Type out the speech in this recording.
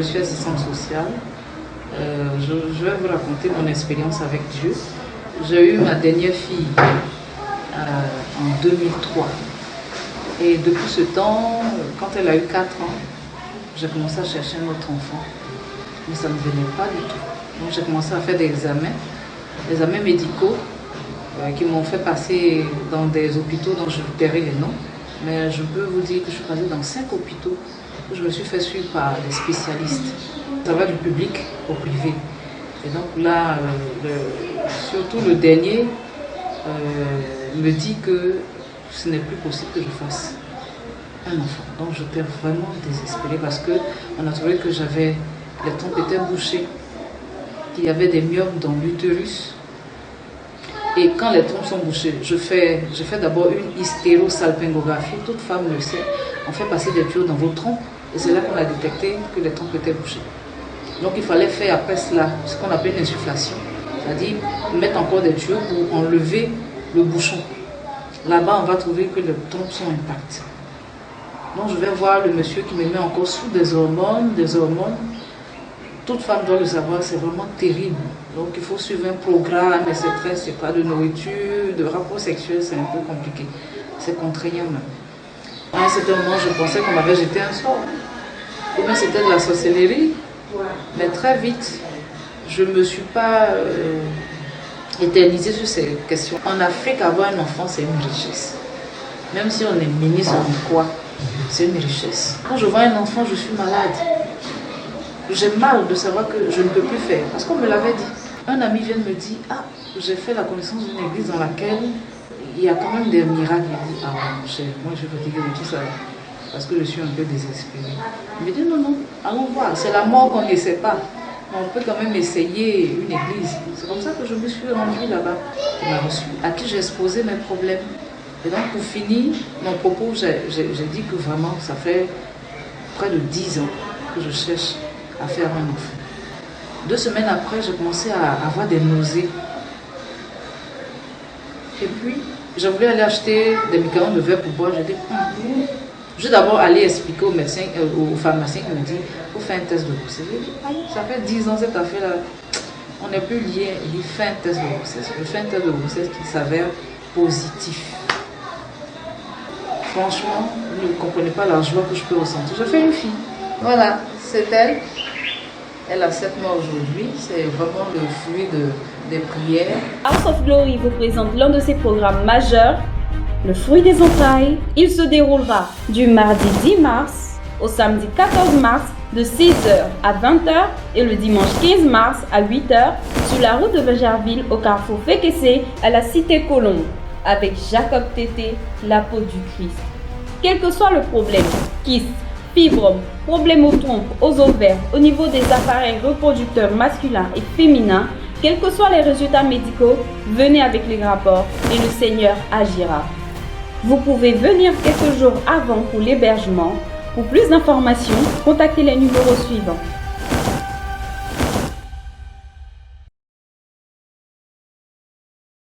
suis assistante sociale. Je vais vous raconter mon expérience avec Dieu. J'ai eu ma dernière fille en 2003. Et depuis ce temps, quand elle a eu 4 ans, j'ai commencé à chercher un autre enfant. Mais ça ne venait pas du tout. Donc j'ai commencé à faire des examens médicaux qui m'ont fait passer dans des hôpitaux dont je vous tairai les noms. Mais je peux vous dire que je suis passée dans 5 hôpitaux où je me suis fait suivre par des spécialistes. Ça va du public au privé. Et donc là, surtout le dernier me dit que ce n'est plus possible que je fasse un enfant. Donc j'étais vraiment désespérée parce qu'on a trouvé que les trompes étaient bouchées, qu'il y avait des myomes dans l'utérus. Et quand les trompes sont bouchées, je fais d'abord une hystérosalpingographie. Toute femme le sait, on fait passer des tuyaux dans vos trompes et c'est là qu'on a détecté que les trompes étaient bouchées. Donc il fallait faire après cela ce qu'on appelle une insufflation, c'est-à-dire mettre encore des tuyaux pour enlever le bouchon. Là-bas, on va trouver que les trompes sont intactes. Donc je vais voir le monsieur qui me met encore sous des hormones. Toute femme doit le savoir, c'est vraiment terrible. Donc il faut suivre un programme, et c'est pas de nourriture, de rapport sexuel, c'est un peu compliqué. C'est contraignant même. À un certain moment, je pensais qu'on m'avait jeté un sort. Ou bien c'était de la sorcellerie. Mais très vite, je ne me suis pas éternisée sur ces questions. En Afrique, avoir un enfant, c'est une richesse. Même si on est ministre ou quoi, c'est une richesse. Quand je vois un enfant, je suis malade. J'ai mal de savoir que je ne peux plus faire. Parce qu'on me l'avait dit. Un ami vient me dire, ah, j'ai fait la connaissance d'une église dans laquelle il y a quand même des miracles. Il dit, ah mon cher, moi je suis fatiguée de tout ça. Parce que je suis un peu désespérée. Il me dit, non, allons voir. C'est la mort qu'on n'essaie pas. Mais on peut quand même essayer une église. C'est comme ça que je me suis rendue là-bas. Il m'a reçu. À qui j'ai exposé mes problèmes. Et donc pour finir mon propos, j'ai dit que vraiment, ça fait près de 10 ans que je cherche à faire un enfant. 2 semaines après, j'ai commencé à avoir des nausées. Et puis, je voulais aller acheter des médicaments de verre pour boire. J'ai dit, je vais d'abord aller expliquer au médecin, au pharmacien qui me dit, il faut faire un test de grossesse. J'ai dit, ça fait 10 ans cette affaire-là, on n'est plus liés. Il dit, fais un test de grossesse. Je fais un test de grossesse qui s'avère positif. Franchement, vous ne comprenez pas la joie que je peux ressentir. Je fais une fille. Voilà, c'est elle. Elle a 7 mois aujourd'hui. C'est vraiment le fruit des prières. House of Glory vous présente l'un de ses programmes majeurs, le fruit des entrailles. Il se déroulera du mardi 10 mars au samedi 14 mars de 6h à 20h et le dimanche 15 mars à 8h sur la route de Vegerville au carrefour Fékessé à la cité Colombe avec Jacob Tété, l'apôtre du Christ. Quel que soit le problème, kyste, fibrome, problème aux trompes, aux ovaires, au niveau des appareils reproducteurs masculins et féminins, quels que soient les résultats médicaux, venez avec les rapports et le Seigneur agira. Vous pouvez venir quelques jours avant pour l'hébergement. Pour plus d'informations, contactez les numéros suivants.